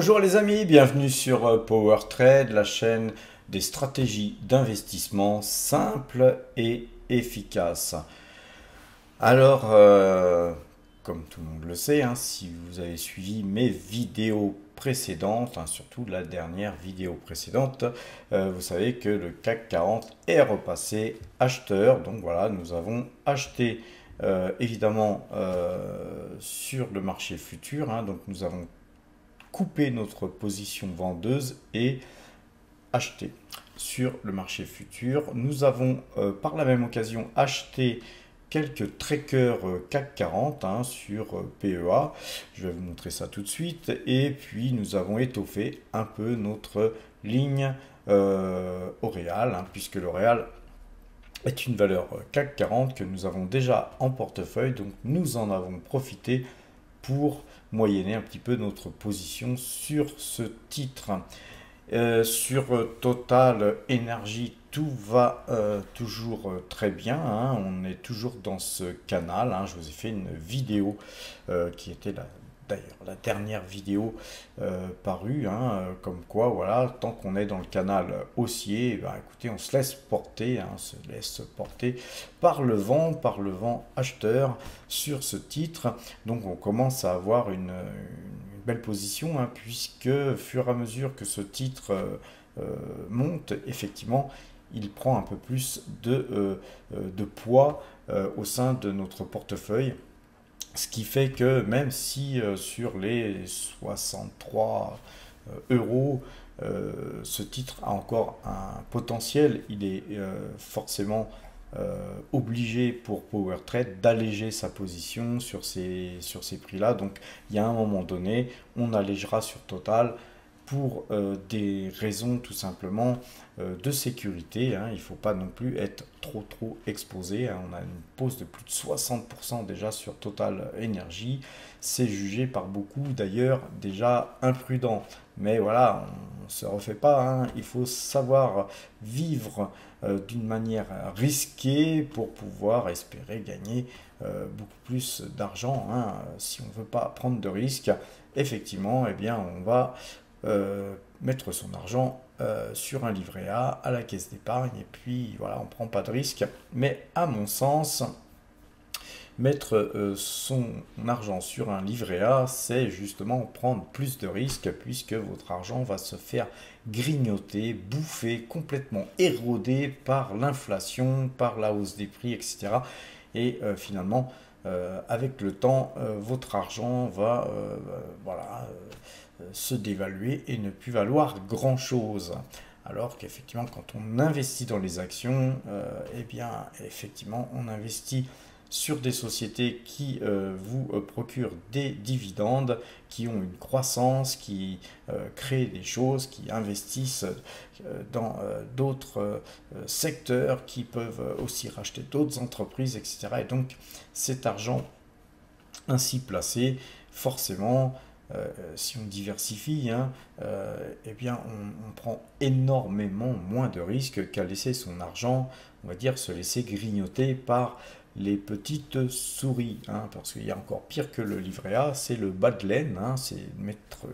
Bonjour les amis, bienvenue sur Power Trade, la chaîne des stratégies d'investissement simples et efficaces. Alors, comme tout le monde le sait, si vous avez suivi mes vidéos précédentes, surtout la dernière vidéo précédente, vous savez que le CAC 40 est repassé acheteur. Donc voilà, nous avons acheté évidemment sur le marché futur. Donc nous avons couper notre position vendeuse et acheter sur le marché futur. Nous avons par la même occasion acheté quelques trackers CAC 40 sur PEA. Je vais vous montrer ça tout de suite. Et puis nous avons étoffé un peu notre ligne L'Oréal, puisque L'Oréal est une valeur CAC 40 que nous avons déjà en portefeuille. Donc nous en avons profité pour moyenner un petit peu notre position sur ce titre. Sur Total Energy, tout va toujours très bien. On est toujours dans ce canal. Je vous ai fait une vidéo qui était d'ailleurs la dernière vidéo parue, comme quoi, voilà, tant qu'on est dans le canal haussier, écoutez, on se laisse porter, par le vent acheteur sur ce titre. Donc on commence à avoir une belle position, puisque au fur et à mesure que ce titre monte, effectivement, il prend un peu plus de poids au sein de notre portefeuille. Ce qui fait que même si sur les 63 euros, ce titre a encore un potentiel, il est forcément obligé pour Power Trade d'alléger sa position sur ces prix-là. Donc il y a un moment donné, on allégera sur Total pour des raisons tout simplement de sécurité. Il ne faut pas non plus être trop exposé. On a une pause de plus de 60% déjà sur Total Energy. C'est jugé par beaucoup d'ailleurs déjà imprudent. Mais voilà, on ne se refait pas. Il faut savoir vivre d'une manière risquée pour pouvoir espérer gagner beaucoup plus d'argent. Si on ne veut pas prendre de risques, effectivement, eh bien, on va mettre son argent sur un livret A à la caisse d'épargne, et puis voilà, on prend pas de risque. Mais à mon sens, mettre son argent sur un livret A, c'est justement prendre plus de risques, puisque votre argent va se faire grignoter, bouffer, complètement érodé par l'inflation, par la hausse des prix, etc. Et finalement, avec le temps, votre argent va se dévaluer et ne plus valoir grand chose. Alors qu'effectivement, quand on investit dans les actions, eh bien, effectivement, on investit sur des sociétés qui vous procurent des dividendes, qui ont une croissance, qui créent des choses, qui investissent dans d'autres secteurs, qui peuvent aussi racheter d'autres entreprises, etc. Et donc, cet argent ainsi placé, forcément, si on diversifie, eh bien, on prend énormément moins de risques qu'à laisser son argent, on va dire, se laisser grignoter par les petites souris, parce qu'il y a encore pire que le livret A, c'est le bas de laine, c'est mettre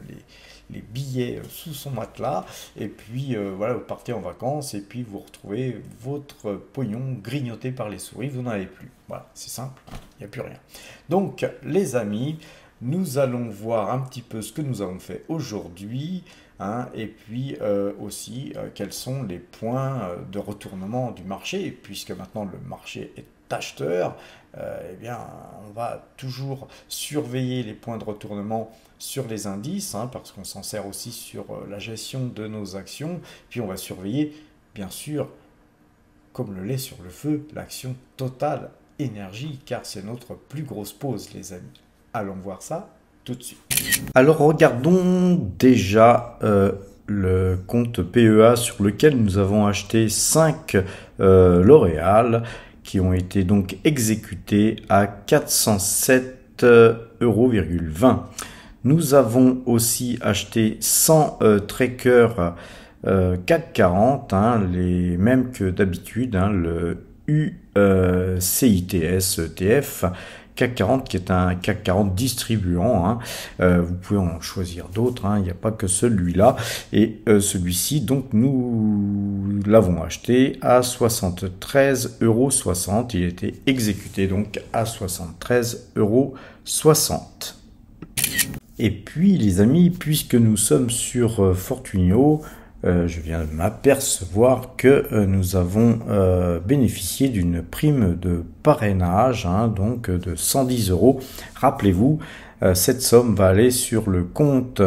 les billets sous son matelas, et puis voilà, vous partez en vacances, et puis vous retrouvez votre pognon grignoté par les souris, vous n'en avez plus. Voilà, c'est simple, il n'y a plus rien. Donc, les amis, nous allons voir un petit peu ce que nous avons fait aujourd'hui, et puis aussi quels sont les points de retournement du marché, puisque maintenant le marché est acheteur. Eh bien, on va toujours surveiller les points de retournement sur les indices, parce qu'on s'en sert aussi sur la gestion de nos actions. Puis on va surveiller, bien sûr, comme le lait sur le feu, l'action Total Energy, car c'est notre plus grosse pause, les amis. Allons voir ça tout de suite. Alors regardons déjà le compte PEA sur lequel nous avons acheté 5 L'Oréal qui ont été donc exécutés à 407,20 €. Nous avons aussi acheté 100 trackers CAC 40, les mêmes que d'habitude, le UCITS ETF, CAC 40 qui est un CAC 40 distribuant, hein. Vous pouvez en choisir d'autres, hein. Il n'y a pas que celui-là. Et celui-ci, donc nous l'avons acheté à 73,60 €. Il était exécuté donc à 73,60 €. Et puis les amis, puisque nous sommes sur Fortunio, je viens de m'apercevoir que nous avons bénéficié d'une prime de parrainage, hein, donc de 110 €. Rappelez-vous, cette somme va aller sur le compte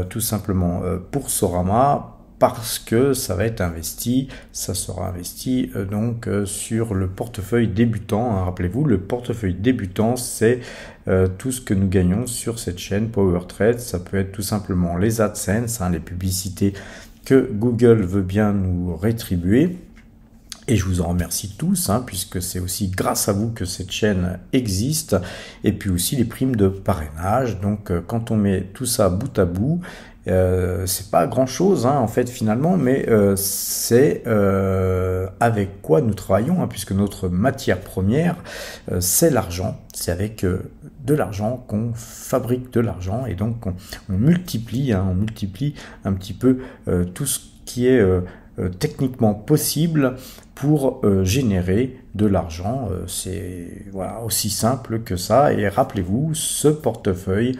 tout simplement Boursorama, parce que ça va être investi, ça sera investi donc sur le portefeuille débutant, hein. Rappelez-vous, le portefeuille débutant, c'est tout ce que nous gagnons sur cette chaîne Power Trade. Ça peut être tout simplement les AdSense, hein, les publicités que Google veut bien nous rétribuer. Et je vous en remercie tous, hein, puisque c'est aussi grâce à vous que cette chaîne existe. Et puis aussi les primes de parrainage. Donc quand on met tout ça bout à bout, c'est pas grand chose, hein, en fait finalement, mais c'est avec quoi nous travaillons, hein, puisque notre matière première c'est l'argent. C'est avec de l'argent qu'on fabrique de l'argent, et donc on multiplie, hein, on multiplie un petit peu tout ce qui est techniquement possible pour générer de l'argent. C'est voilà, aussi simple que ça. Et rappelez-vous, ce portefeuille,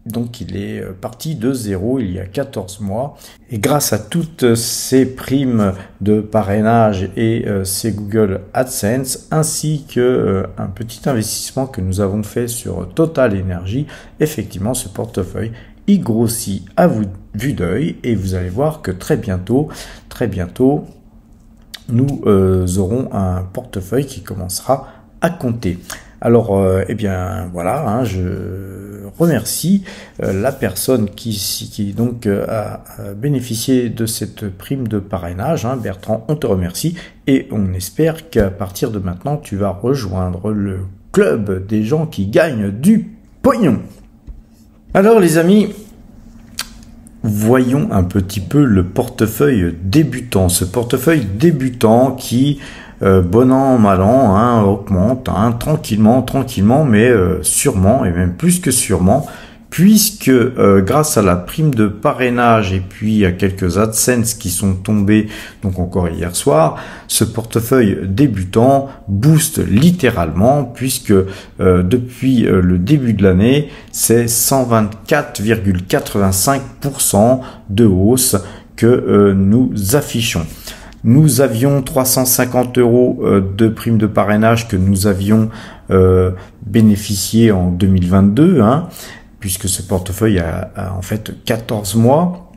donc il est parti de zéro il y a 14 mois. Et grâce à toutes ces primes de parrainage et ces Google AdSense, ainsi que un petit investissement que nous avons fait sur Total Energy, effectivement ce portefeuille il grossit à vue d'œil, et vous allez voir que très bientôt, nous aurons un portefeuille qui commencera à compter. Alors, eh bien voilà, hein, je remercie la personne qui donc a bénéficié de cette prime de parrainage, hein. Bertrand, on te remercie, et on espère qu'à partir de maintenant, tu vas rejoindre le club des gens qui gagnent du pognon. Alors les amis, voyons un petit peu le portefeuille débutant. Ce portefeuille débutant qui, bon an, mal an, hein, augmente, hein, tranquillement, mais sûrement, et même plus que sûrement, puisque grâce à la prime de parrainage et puis à quelques AdSense qui sont tombés donc encore hier soir, ce portefeuille débutant booste littéralement, puisque depuis le début de l'année, c'est 124,85% de hausse que nous affichons. Nous avions 350 € de prime de parrainage que nous avions bénéficié en 2022, hein, puisque ce portefeuille a en fait 14 mois,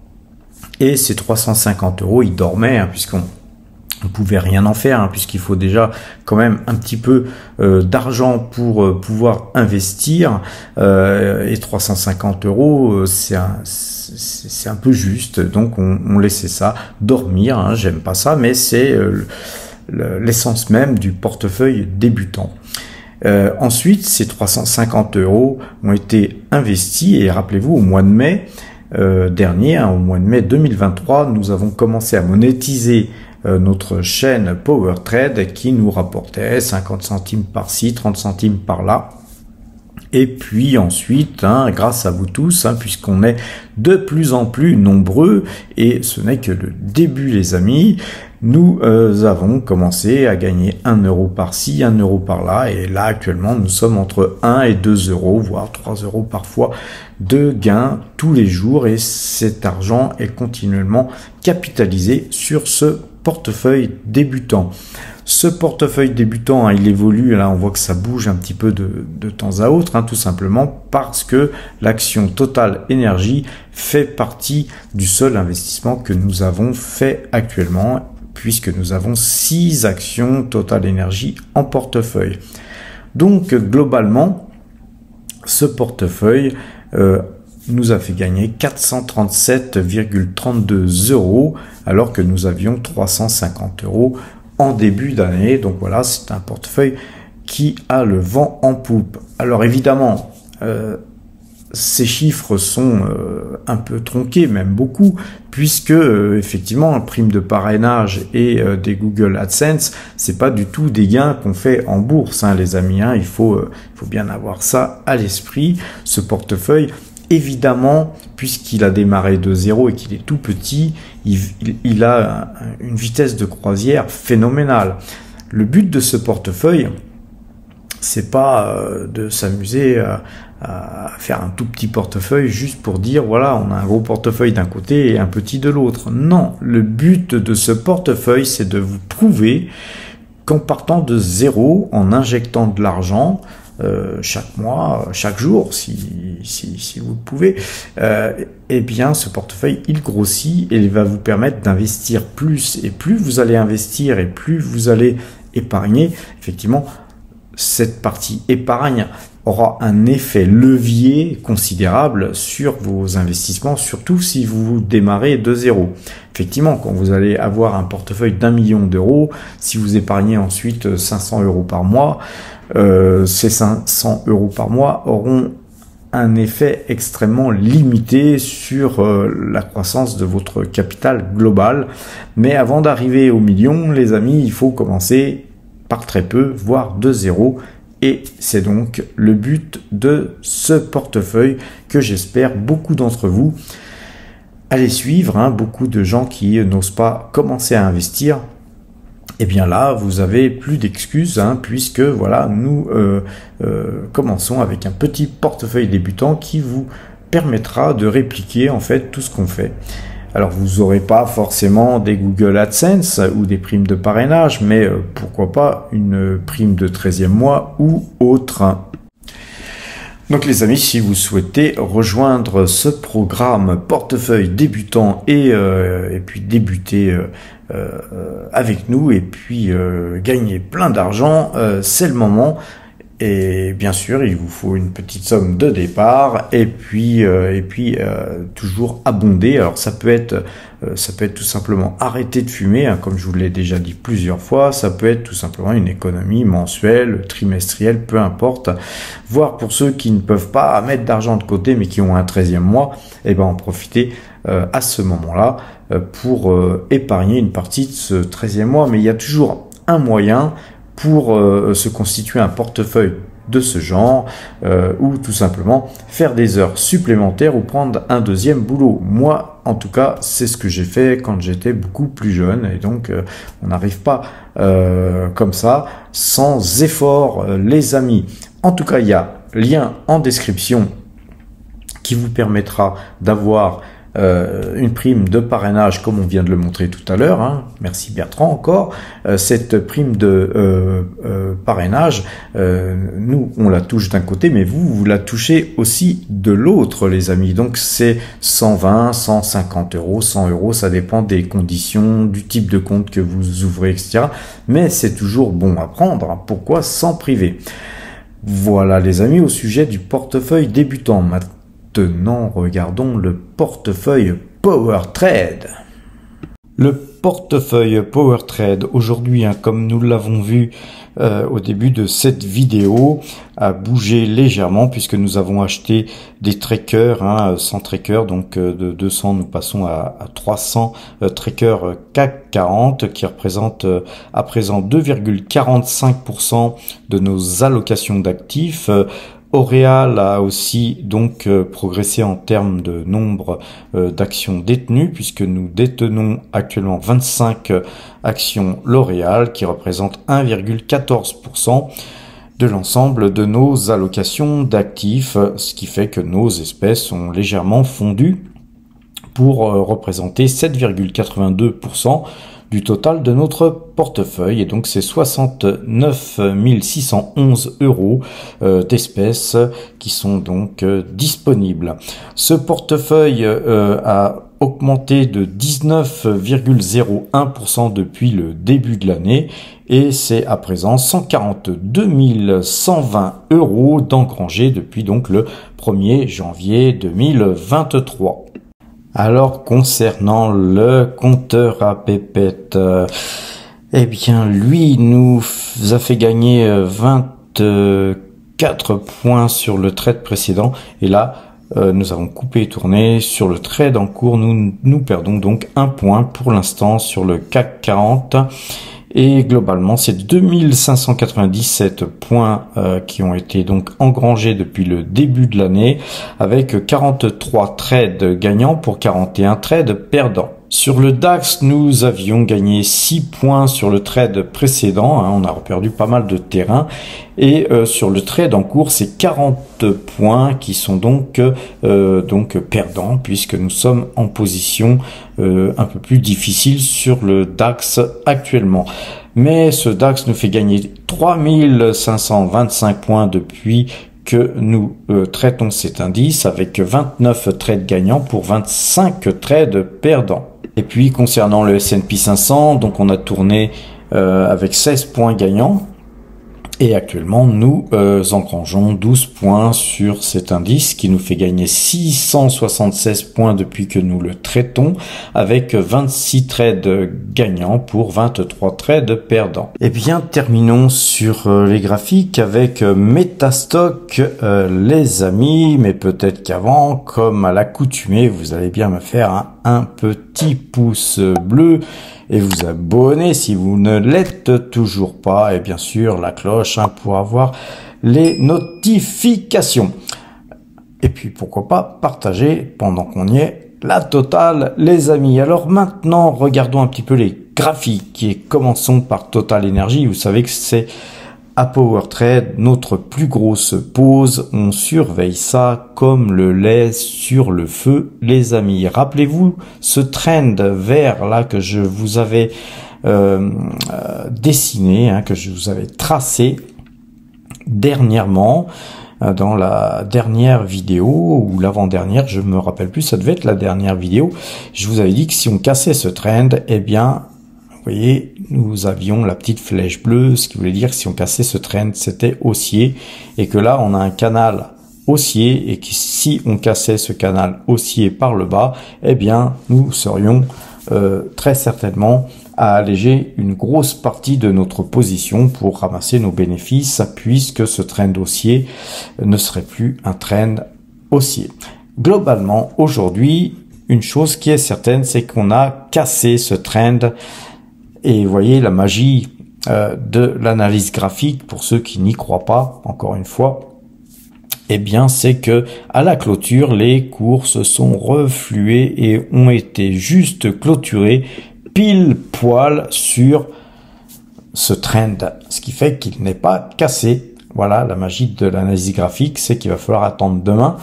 et ces 350 €, ils dormaient, hein, puisqu'on ne pouvait rien en faire, hein, puisqu'il faut déjà quand même un petit peu d'argent pour pouvoir investir, et 350 €, c'est un peu juste, donc on laissait ça dormir, hein, j'aime pas ça, mais c'est l'essence même du portefeuille débutant. Ensuite, ces 350 € ont été investis, et rappelez-vous, au mois de mai dernier, hein, au mois de mai 2023, nous avons commencé à monétiser notre chaîne Power Trade, qui nous rapportait 50 centimes par-ci, 30 centimes par-là. Et puis ensuite, hein, grâce à vous tous, hein, puisqu'on est de plus en plus nombreux, et ce n'est que le début les amis, nous avons commencé à gagner 1 € par-ci, 1 € par-là, et là actuellement nous sommes entre 1 et 2 €, voire 3 € parfois de gains tous les jours, et cet argent est continuellement capitalisé sur ce portefeuille débutant. Ce portefeuille débutant, hein, il évolue, là on voit que ça bouge un petit peu de temps à autre, hein, tout simplement parce que l'action Total Energy fait partie du seul investissement que nous avons fait actuellement, puisque nous avons 6 actions Total Energy en portefeuille. Donc globalement, ce portefeuille nous a fait gagner 437,32 €, alors que nous avions 350 € en début d'année. Donc voilà, c'est un portefeuille qui a le vent en poupe. Alors évidemment, ces chiffres sont un peu tronqués, même beaucoup, puisque effectivement, prime de parrainage et des Google AdSense, c'est pas du tout des gains qu'on fait en bourse, hein, les amis. Hein, il faut bien avoir ça à l'esprit. Ce portefeuille, évidemment, puisqu'il a démarré de zéro et qu'il est tout petit, il a une vitesse de croisière phénoménale. Le but de ce portefeuille, c'est pas de s'amuser à faire un tout petit portefeuille juste pour dire voilà, on a un gros portefeuille d'un côté et un petit de l'autre. Non, le but de ce portefeuille, c'est de vous prouver qu'en partant de zéro, en injectant de l'argent chaque mois, chaque jour, si vous le pouvez, eh bien ce portefeuille il grossit et il va vous permettre d'investir plus, et plus vous allez investir et plus vous allez épargner, effectivement cette partie épargne aura un effet levier considérable sur vos investissements, surtout si vous démarrez de zéro. Effectivement, quand vous allez avoir un portefeuille d'1 million d'euros, si vous épargnez ensuite 500 euros par mois, ces 500 euros par mois auront un effet extrêmement limité sur la croissance de votre capital global. Mais avant d'arriver au million, les amis, il faut commencer par très peu, voire de zéro. Et c'est donc le but de ce portefeuille que j'espère beaucoup d'entre vous allez suivre. Hein, beaucoup de gens qui n'osent pas commencer à investir. Et bien là, vous avez plus d'excuses, hein, puisque voilà, nous commençons avec un petit portefeuille débutant qui vous permettra de répliquer en fait tout ce qu'on fait. Alors vous n'aurez pas forcément des Google AdSense ou des primes de parrainage, mais pourquoi pas une prime de 13e mois ou autre. Donc les amis, si vous souhaitez rejoindre ce programme portefeuille débutant et puis débuter avec nous et puis gagner plein d'argent, c'est le moment. Et bien sûr, il vous faut une petite somme de départ et puis toujours abonder. Alors ça peut être tout simplement arrêter de fumer, hein, comme je vous l'ai déjà dit plusieurs fois. Ça peut être tout simplement une économie mensuelle, trimestrielle, peu importe. Voire pour ceux qui ne peuvent pas mettre d'argent de côté mais qui ont un 13e mois, et ben en profiter à ce moment-là pour épargner une partie de ce 13e mois. Mais il y a toujours un moyen pour se constituer un portefeuille de ce genre ou tout simplement faire des heures supplémentaires ou prendre un deuxième boulot. Moi, en tout cas, c'est ce que j'ai fait quand j'étais beaucoup plus jeune et donc on n'arrive pas comme ça sans effort, les amis. En tout cas, il y a lien en description qui vous permettra d'avoir une prime de parrainage comme on vient de le montrer tout à l'heure, hein. Merci Bertrand encore. Cette prime de parrainage, nous on la touche d'un côté, mais vous la touchez aussi de l'autre, les amis. Donc c'est 120, 150 euros, 100 euros, ça dépend des conditions, du type de compte que vous ouvrez, etc. Mais c'est toujours bon à prendre, hein. Pourquoi s'en priver? Voilà les amis, au sujet du portefeuille débutant. Maintenant, regardons le portefeuille Power Trade. Le portefeuille Power Trade, aujourd'hui, hein, comme nous l'avons vu au début de cette vidéo, a bougé légèrement puisque nous avons acheté des trackers, hein, 100 trackers, donc de 200 nous passons à 300 trackers CAC 40 qui représentent à présent 2,45% de nos allocations d'actifs. Auréal a aussi donc progressé en termes de nombre d'actions détenues puisque nous détenons actuellement 25 actions L'Oréal qui représentent 1,14% de l'ensemble de nos allocations d'actifs, ce qui fait que nos espèces ont légèrement fondu pour représenter 7,82% du total de notre portefeuille, et donc c'est 69 611 euros d'espèces qui sont donc disponibles. Ce portefeuille a augmenté de 19,01% depuis le début de l'année et c'est à présent 142 120 euros d'engrangés depuis donc le 1er janvier 2023. Alors, concernant le compteur à pépettes, eh bien, lui nous a fait gagner 24 points sur le trade précédent. Et là, nous avons coupé et tourné. Sur le trade en cours, nous perdons donc 1 point pour l'instant sur le CAC 40. Et globalement, c'est 2597 points qui ont été donc engrangés depuis le début de l'année, avec 43 trades gagnants pour 41 trades perdants. Sur le DAX, nous avions gagné 6 points sur le trade précédent, hein, on a perdu pas mal de terrain, et sur le trade en cours, c'est 40 points qui sont donc perdants, puisque nous sommes en position un peu plus difficile sur le DAX actuellement. Mais ce DAX nous fait gagner 3525 points depuis que nous traitons cet indice, avec 29 trades gagnants pour 25 trades perdants. Et puis concernant le S&P 500, donc on a tourné avec 16 points gagnants. Et actuellement, nous engrangeons 12 points sur cet indice qui nous fait gagner 676 points depuis que nous le traitons, avec 26 trades gagnants pour 23 trades perdants. Et bien, terminons sur les graphiques avec Metastock, les amis. Mais peut-être qu'avant, comme à l'accoutumée, vous allez bien me faire un petit pouce bleu et vous abonner si vous ne l'êtes toujours pas, et bien sûr la cloche pour avoir les notifications. Et puis pourquoi pas partager pendant qu'on y est la totale, les amis. Alors maintenant, regardons un petit peu les graphiques et commençons par Total Energy. Vous savez que c'est à Power Trade notre plus grosse pause. On surveille ça comme le lait sur le feu, les amis. Rappelez-vous ce trend vert là que je vous avais dessiné, hein, que je vous avais tracé dernièrement dans la dernière vidéo ou l'avant-dernière, je me rappelle plus, ça devait être la dernière vidéo. Je vous avais dit que si on cassait ce trend, eh bien vous voyez, nous avions la petite flèche bleue, ce qui voulait dire que si on cassait ce trend, c'était haussier, et que là, on a un canal haussier, et que si on cassait ce canal haussier par le bas, eh bien, nous serions très certainement à alléger une grosse partie de notre position pour ramasser nos bénéfices, puisque ce trend haussier ne serait plus un trend haussier. Globalement, aujourd'hui, une chose qui est certaine, c'est qu'on a cassé ce trend. Et vous voyez la magie de l'analyse graphique, pour ceux qui n'y croient pas, encore une fois, eh bien c'est que à la clôture, les cours se sont reflués et ont été juste clôturés pile poil sur ce trend, ce qui fait qu'il n'est pas cassé. Voilà la magie de l'analyse graphique, c'est qu'il va falloir attendre demain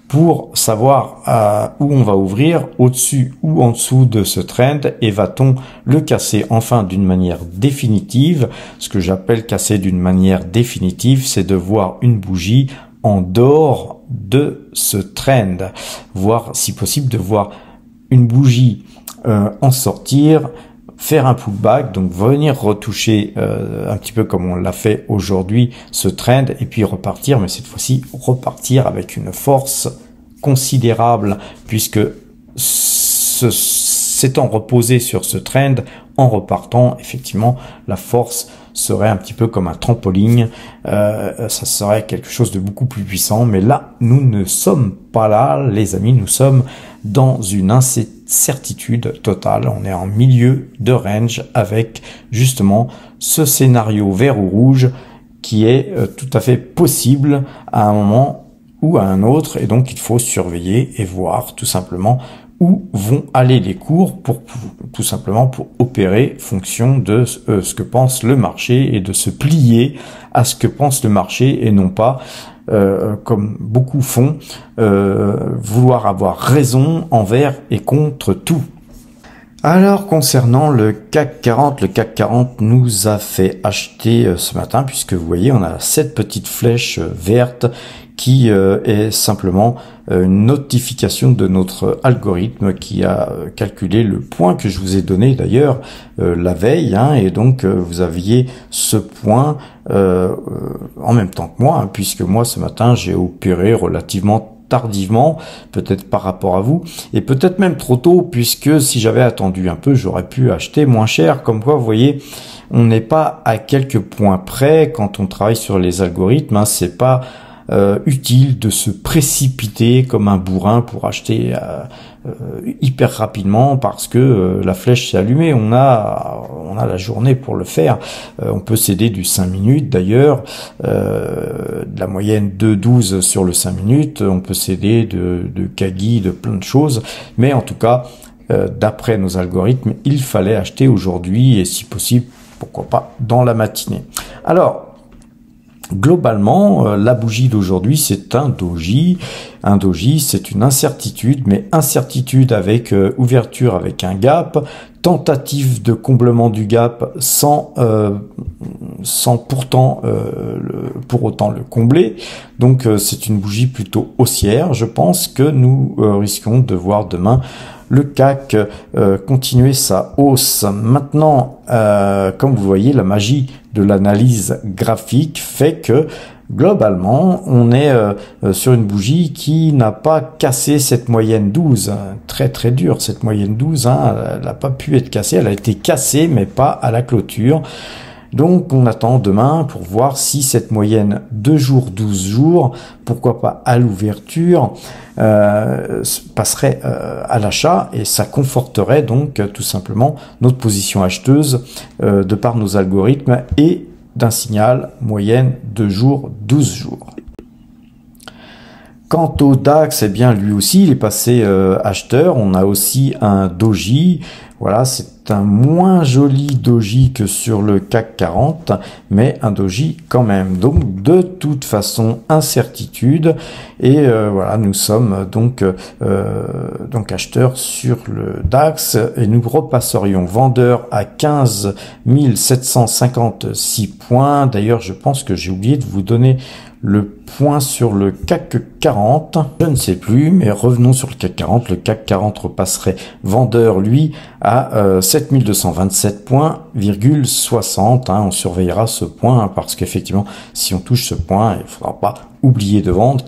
pour savoir où on va ouvrir, au-dessus ou en dessous de ce trend, et va-t-on le casser enfin d'une manière définitive. Ce que j'appelle casser d'une manière définitive, c'est de voir une bougie en dehors de ce trend, voire si possible de voir une bougie en sortir, faire un pullback, donc venir retoucher un petit peu comme on l'a fait aujourd'hui ce trend, et puis repartir, mais cette fois-ci repartir avec une force considérable, puisque s'étant reposé sur ce trend, en repartant, effectivement, la force serait un petit peu comme un trampoline, ça serait quelque chose de beaucoup plus puissant, mais là, nous ne sommes pas là, les amis, nous sommes dans une incertitude totale, on est en milieu de range avec justement ce scénario vert ou rouge qui est tout à fait possible à un moment ou à un autre, et donc il faut surveiller et voir tout simplement où vont aller les cours pour tout simplement pour opérer fonction de ce que pense le marché et de se plier à ce que pense le marché et non pas comme beaucoup font vouloir avoir raison envers et contre tout. Alors concernant le CAC 40 nous a fait acheter ce matin, puisque vous voyez on a cette petite flèche verte qui est simplement une notification de notre algorithme qui a calculé le point que je vous ai donné d'ailleurs la veille, hein, et donc vous aviez ce point en même temps que moi, hein, puisque moi ce matin j'ai opéré relativement tardivement, peut-être par rapport à vous, et peut-être même trop tôt, puisque si j'avais attendu un peu, j'aurais pu acheter moins cher. Comme quoi, vous voyez, on n'est pas à quelques points près quand on travaille sur les algorithmes, hein, c'est pas utile de se précipiter comme un bourrin pour acheter hyper rapidement parce que la flèche s'est allumée. On a la journée pour le faire. On peut céder du 5 minutes d'ailleurs, de la moyenne de 12 sur le 5 minutes. On peut céder de Kagi, de plein de choses. Mais en tout cas, d'après nos algorithmes, il fallait acheter aujourd'hui et si possible, pourquoi pas dans la matinée. Alors, globalement, la bougie d'aujourd'hui, c'est un doji. Un doji, c'est une incertitude, mais incertitude avec ouverture avec un gap, tentative de comblement du gap sans pourtant pour autant le combler. Donc c'est une bougie plutôt haussière. Je pense que nous risquons de voir demain le CAC continuer sa hausse. Maintenant, comme vous voyez, la magie de l'analyse graphique fait que globalement, on est sur une bougie qui n'a pas cassé cette moyenne 12. Très très dure cette moyenne 12, hein. Elle n'a pas pu être cassée, elle a été cassée mais pas à la clôture. Donc on attend demain pour voir si cette moyenne 2 jours, 12 jours, pourquoi pas à l'ouverture, passerait à l'achat et ça conforterait donc tout simplement notre position acheteuse de par nos algorithmes et d'un signal moyenne 2 jours, 12 jours. Quant au DAX, eh bien lui aussi il est passé acheteur. On a aussi un doji. Voilà, c'est un moins joli doji que sur le CAC 40, mais un doji quand même. Donc de toute façon incertitude et voilà, nous sommes donc acheteurs sur le DAX et nous repasserions vendeur à 15 756 points. D'ailleurs, je pense que j'ai oublié de vous donner le point sur le CAC 40, je ne sais plus, mais revenons sur le CAC 40. Le CAC 40 repasserait vendeur, lui, à 7227 points,60. Hein, on surveillera ce point, hein, parce qu'effectivement, si on touche ce point, il ne faudra pas oublier de vendre.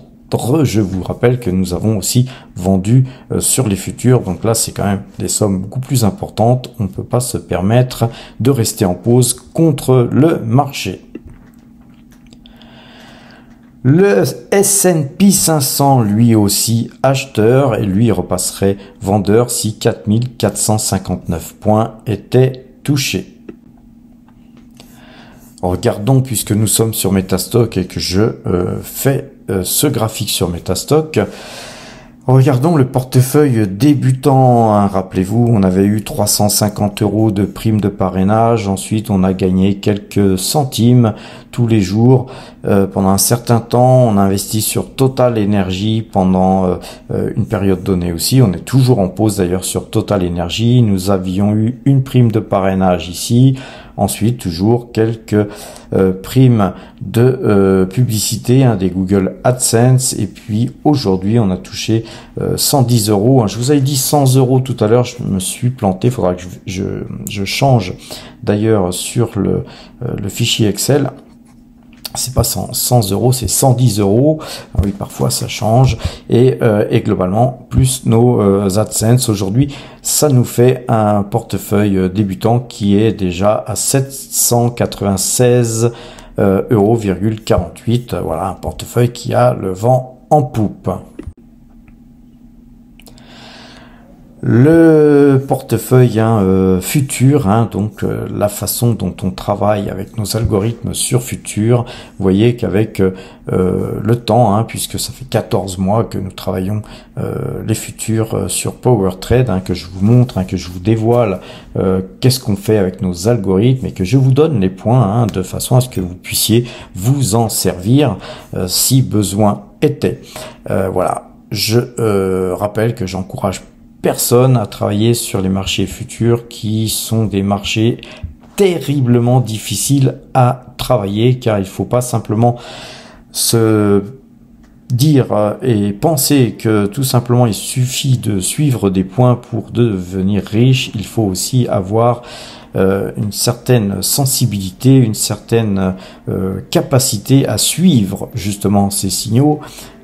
Je vous rappelle que nous avons aussi vendu sur les futurs, donc là c'est quand même des sommes beaucoup plus importantes. On ne peut pas se permettre de rester en pause contre le marché. Le S&P 500, lui aussi acheteur, et lui repasserait vendeur si 4459 points étaient touchés. Regardons, puisque nous sommes sur Metastock et que je fais ce graphique sur Metastock. Regardons le portefeuille débutant, hein. Rappelez-vous, on avait eu 350 € de prime de parrainage, ensuite on a gagné quelques centimes tous les jours. Pendant un certain temps, on a investi sur Total Energy pendant une période donnée aussi. On est toujours en pause d'ailleurs sur Total Energy. Nous avions eu une prime de parrainage ici. Ensuite, toujours quelques primes de publicité, hein, des Google AdSense. Et puis aujourd'hui, on a touché 110 €. Je vous avais dit 100 € tout à l'heure, je me suis planté. Il faudra que je change d'ailleurs sur le fichier Excel. C'est pas 100 €, c'est 110 €. Oui, parfois ça change. Et globalement, plus nos AdSense aujourd'hui, ça nous fait un portefeuille débutant qui est déjà à 796 €,48. Voilà, un portefeuille qui a le vent en poupe. Le portefeuille futur, donc la façon dont on travaille avec nos algorithmes sur futur, vous voyez qu'avec le temps, puisque ça fait 14 mois que nous travaillons les futurs sur PowerTrade, que je vous montre, que je vous dévoile qu'est-ce qu'on fait avec nos algorithmes et que je vous donne les points de façon à ce que vous puissiez vous en servir si besoin était. Voilà, je rappelle que j'encourage personne à travailler sur les marchés futurs qui sont des marchés terriblement difficiles à travailler, car il faut pas simplement se dire et penser que tout simplement il suffit de suivre des points pour devenir riche. Il faut aussi avoir une certaine sensibilité, une certaine capacité à suivre justement ces signaux,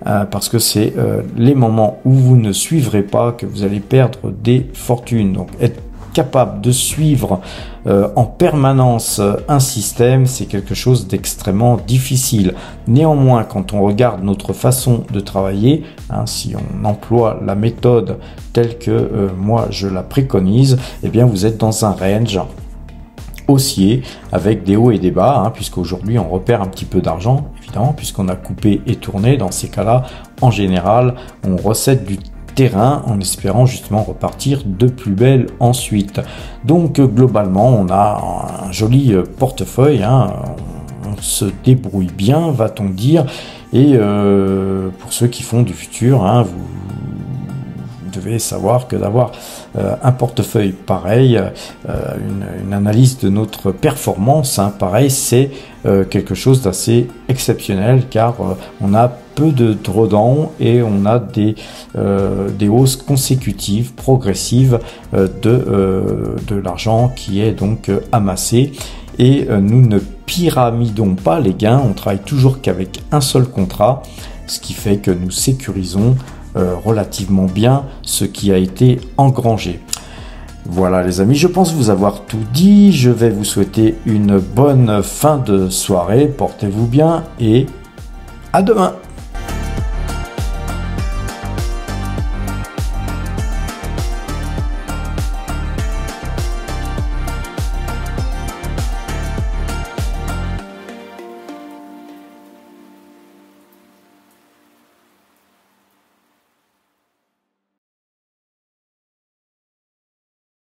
parce que c'est les moments où vous ne suivrez pas que vous allez perdre des fortunes. Donc être capable de suivre en permanence un système, c'est quelque chose d'extrêmement difficile. Néanmoins, quand on regarde notre façon de travailler, hein, si on emploie la méthode telle que moi je la préconise, eh bien vous êtes dans un range haussier avec des hauts et des bas, hein, puisqu'aujourd'hui on repère un petit peu d'argent, évidemment, puisqu'on a coupé et tourné. Dans ces cas-là, en général, on recette du terrain en espérant justement repartir de plus belle ensuite. Donc globalement, on a un joli portefeuille, hein, on se débrouille bien, va-t-on dire, et pour ceux qui font du futur, hein, vous devez savoir que d'avoir un portefeuille pareil, une analyse de notre performance, hein, pareil, c'est quelque chose d'assez exceptionnel, car on a peu de drawdown et on a des hausses consécutives, progressives de l'argent qui est donc amassé. Et nous ne pyramidons pas les gains, on travaille toujours qu'avec un seul contrat, ce qui fait que nous sécurisons relativement bien ce qui a été engrangé. Voilà les amis, je pense vous avoir tout dit. Je vais vous souhaiter une bonne fin de soirée, portez-vous bien et à demain.